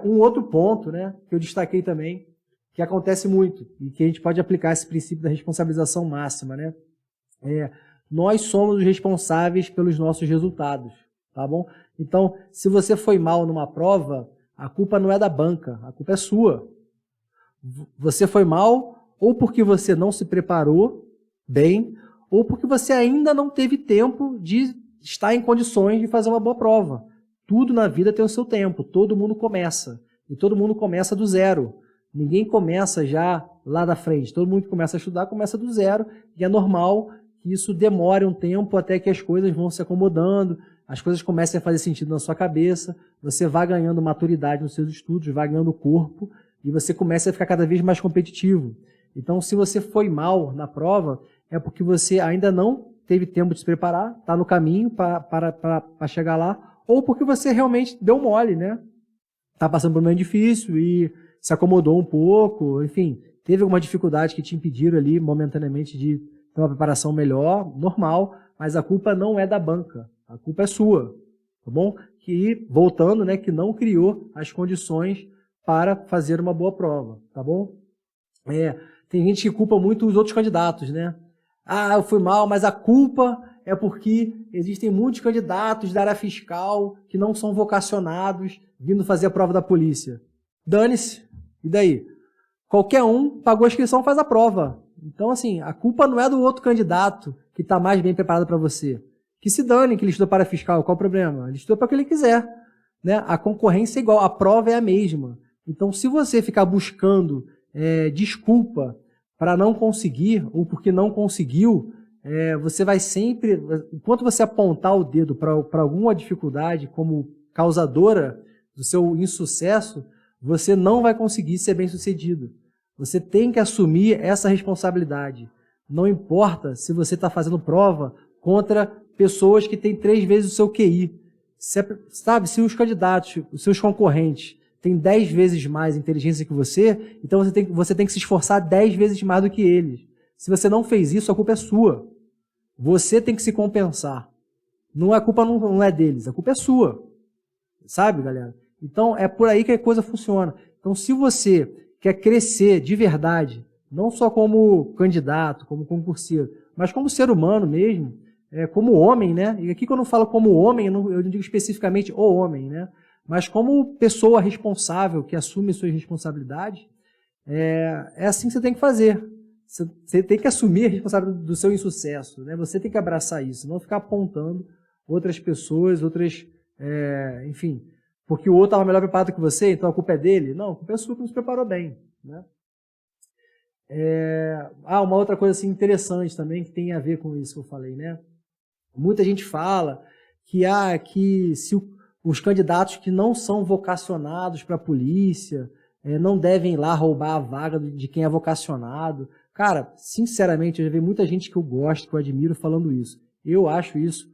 Um outro ponto, né, que eu destaquei também, que acontece muito, e que a gente pode aplicar esse princípio da responsabilização máxima, né? Nós somos os responsáveis pelos nossos resultados, tá bom? Então, se você foi mal numa prova, a culpa não é da banca, a culpa é sua. Você foi mal ou porque você não se preparou bem, ou porque você ainda não teve tempo de estar em condições de fazer uma boa prova. Tudo na vida tem o seu tempo, todo mundo começa, e todo mundo começa do zero. Ninguém começa já lá da frente, todo mundo que começa a estudar começa do zero, e é normal que isso demore um tempo até que as coisas vão se acomodando, as coisas comecem a fazer sentido na sua cabeça, você vai ganhando maturidade nos seus estudos, vai ganhando corpo, e você começa a ficar cada vez mais competitivo. Então, se você foi mal na prova, é porque você ainda não teve tempo de se preparar, está no caminho para chegar lá, ou porque você realmente deu mole, né? Está passando por um momento difícil e se acomodou um pouco, enfim, teve alguma dificuldade que te impediram ali momentaneamente de ter uma preparação melhor, normal, mas a culpa não é da banca, a culpa é sua, tá bom? Que, voltando, né, que não criou as condições para fazer uma boa prova, tá bom? Tem gente que culpa muito os outros candidatos, né? Ah, eu fui mal, mas a culpa é porque existem muitos candidatos da área fiscal que não são vocacionados vindo fazer a prova da polícia. Dane-se. E daí? Qualquer um pagou a inscrição, faz a prova. Então, assim, a culpa não é do outro candidato que está mais bem preparado para você. Que se dane que ele estudou para a fiscal, qual o problema? Ele estudou para o que ele quiser, né? A concorrência é igual, a prova é a mesma. Então, se você ficar buscando desculpa para não conseguir, ou porque não conseguiu, você vai sempre, enquanto você apontar o dedo para alguma dificuldade como causadora do seu insucesso, você não vai conseguir ser bem-sucedido. Você tem que assumir essa responsabilidade. Não importa se você está fazendo prova contra pessoas que têm 3 vezes o seu QI. Sabe, se os candidatos, os seus concorrentes, têm 10 vezes mais inteligência que você, então você tem que se esforçar 10 vezes mais do que eles. Se você não fez isso, a culpa é sua. Você tem que se compensar. A culpa não é deles, a culpa é sua. Sabe, galera? Então, é por aí que a coisa funciona. Então, se você quer crescer de verdade, não só como candidato, como concurseiro, mas como ser humano mesmo, como homem, né? E aqui quando eu falo como homem, eu não digo especificamente o homem, né? Mas como pessoa responsável, que assume suas responsabilidades, é assim que você tem que fazer. Você tem que assumir a responsabilidade do seu insucesso, né? Você tem que abraçar isso, não ficar apontando outras pessoas, enfim, porque o outro estava melhor preparado que você, então a culpa é dele. Não, a culpa é sua que não se preparou bem, né? Uma outra coisa assim, interessante também, que tem a ver com isso que eu falei, né? Muita gente fala que se os candidatos que não são vocacionados para a polícia não devem ir lá roubar a vaga de quem é vocacionado. Cara, sinceramente, eu já vi muita gente que eu gosto, que eu admiro falando isso. Eu acho isso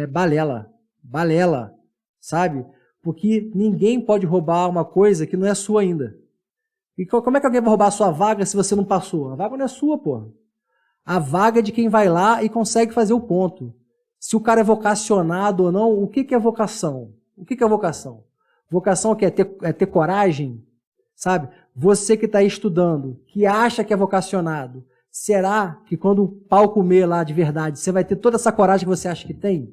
balela, sabe? Porque ninguém pode roubar uma coisa que não é sua ainda. E como é que alguém vai roubar a sua vaga se você não passou? A vaga não é sua, porra. A vaga é de quem vai lá e consegue fazer o ponto. Se o cara é vocacionado ou não, o que é vocação? O que é vocação? Vocação é ter coragem, sabe? Você que está aí estudando, que acha que é vocacionado, será que quando o pau comer lá de verdade, você vai ter toda essa coragem que você acha que tem?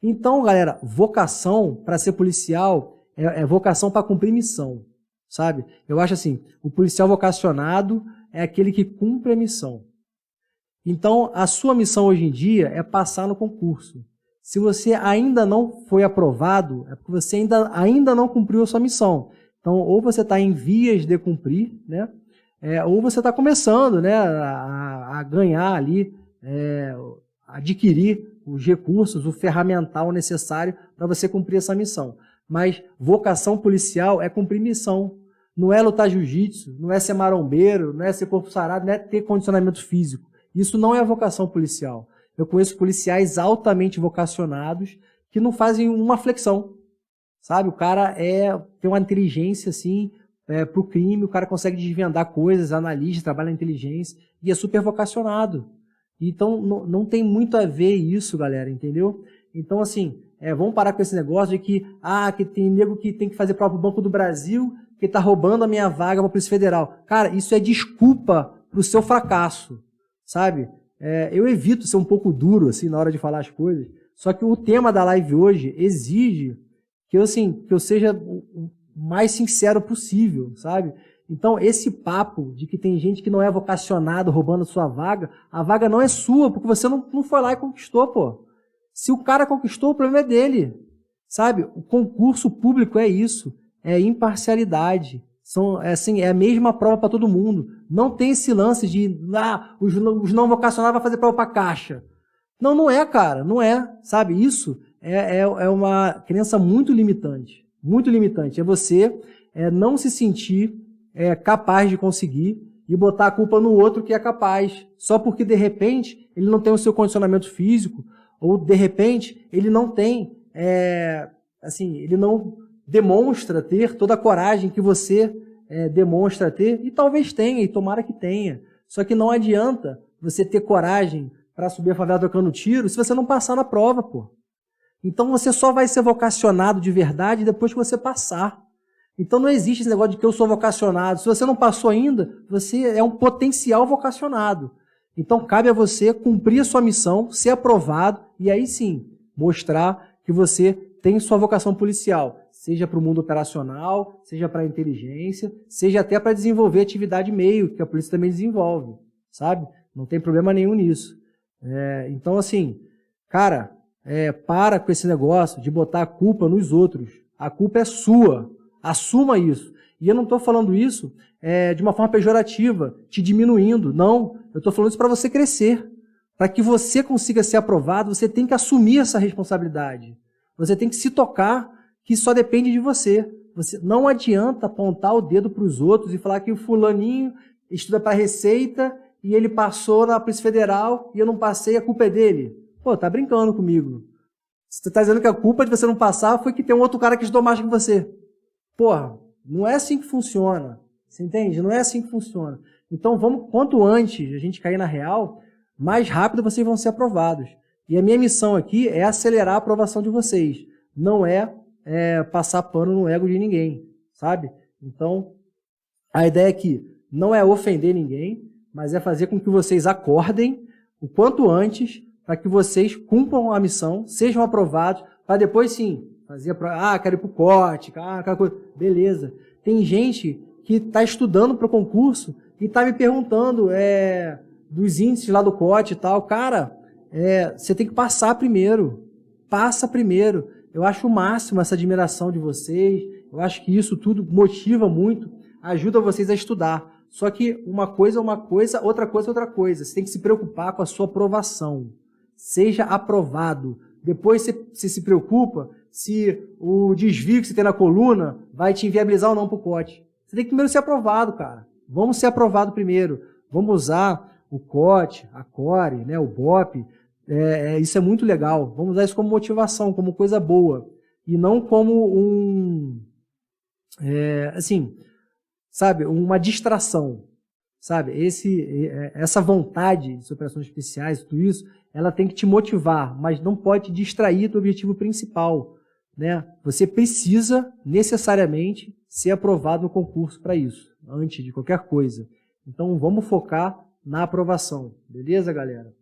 Então, galera, vocação para ser policial é vocação para cumprir missão, sabe? Eu acho assim, o policial vocacionado é aquele que cumpre a missão. Então, a sua missão hoje em dia é passar no concurso. Se você ainda não foi aprovado, é porque você ainda não cumpriu a sua missão. Então, ou você está em vias de cumprir, né? Ou você está começando, né, a ganhar ali, adquirir os recursos, o ferramental necessário para você cumprir essa missão. Mas vocação policial é cumprir missão. Não é lutar jiu-jitsu, não é ser marombeiro, não é ser corpo sarado, não é ter condicionamento físico. Isso não é vocação policial. Eu conheço policiais altamente vocacionados que não fazem uma flexão, sabe? O cara tem uma inteligência assim para o crime, o cara consegue desvendar coisas, analista, trabalha na inteligência e é super vocacionado. Então não tem muito a ver isso, galera, entendeu? Então assim, Vamos parar com esse negócio de que tem nego que tem que fazer prova pro Banco do Brasil, que tá roubando a minha vaga para a Polícia Federal. Cara, isso é desculpa pro seu fracasso, sabe? Eu evito ser um pouco duro assim na hora de falar as coisas, só que o tema da live hoje exige que eu seja o mais sincero possível, sabe? Então, esse papo de que tem gente que não é vocacionado roubando sua vaga, a vaga não é sua, porque você não foi lá e conquistou, pô. Se o cara conquistou, o problema é dele, sabe? O concurso público é isso, é imparcialidade. É a mesma prova para todo mundo. Não tem esse lance de os não vocacionados vão fazer prova para caixa. Não é, cara, não é, sabe? Isso é uma crença muito limitante, muito limitante. É você não se sentir capaz de conseguir e botar a culpa no outro que é capaz, só porque de repente ele não tem o seu condicionamento físico, ou de repente ele não tem, ele não demonstra ter toda a coragem que você demonstra ter, e talvez tenha, e tomara que tenha. Só que não adianta você ter coragem para subir a favela trocando tiro se você não passar na prova, pô. Então você só vai ser vocacionado de verdade depois que você passar. Então não existe esse negócio de que eu sou vocacionado. Se você não passou ainda, você é um potencial vocacionado. Então cabe a você cumprir a sua missão, ser aprovado e aí sim mostrar que você tem sua vocação policial, seja para o mundo operacional, seja para a inteligência, seja até para desenvolver atividade meio, que a polícia também desenvolve, sabe? Não tem problema nenhum nisso. Então assim, cara, para com esse negócio de botar a culpa nos outros. A culpa é sua. Assuma isso. E eu não estou falando isso de uma forma pejorativa, te diminuindo. Não, eu estou falando isso para você crescer. Para que você consiga ser aprovado, você tem que assumir essa responsabilidade. Você tem que se tocar que só depende de você. Não adianta apontar o dedo para os outros e falar que o fulaninho estuda para Receita e ele passou na Polícia Federal e eu não passei, a culpa é dele. Pô, tá brincando comigo. Você tá dizendo que a culpa de você não passar foi que tem um outro cara que estudou mais que você. Porra, não é assim que funciona. Você entende? Não é assim que funciona. Então, quanto antes a gente cair na real, mais rápido vocês vão ser aprovados. E a minha missão aqui é acelerar a aprovação de vocês. Não é passar pano no ego de ninguém, sabe? Então, a ideia aqui não é ofender ninguém, mas é fazer com que vocês acordem o quanto antes para que vocês cumpram a missão, sejam aprovados, para depois sim fazer quero ir para o COT, aquela coisa. Beleza. Tem gente que está estudando para o concurso e está me perguntando dos índices lá do COT e tal. Cara, você tem que passar primeiro. Passa primeiro. Eu acho o máximo essa admiração de vocês. Eu acho que isso tudo motiva muito, ajuda vocês a estudar. Só que uma coisa é uma coisa, outra coisa é outra coisa. Você tem que se preocupar com a sua aprovação. Seja aprovado. Depois você se preocupa se o desvio que você tem na coluna vai te inviabilizar ou não para o COT. Você tem que primeiro ser aprovado, cara. Vamos ser aprovado primeiro. Vamos usar o COT, a CORE, né, o BOP. Isso é muito legal. Vamos usar isso como motivação, como coisa boa. E não como sabe, uma distração. Sabe, essa vontade de operações especiais, tudo isso, ela tem que te motivar, mas não pode te distrair do objetivo principal. Né? Você precisa, necessariamente, ser aprovado no concurso para isso, antes de qualquer coisa. Então, vamos focar na aprovação. Beleza, galera?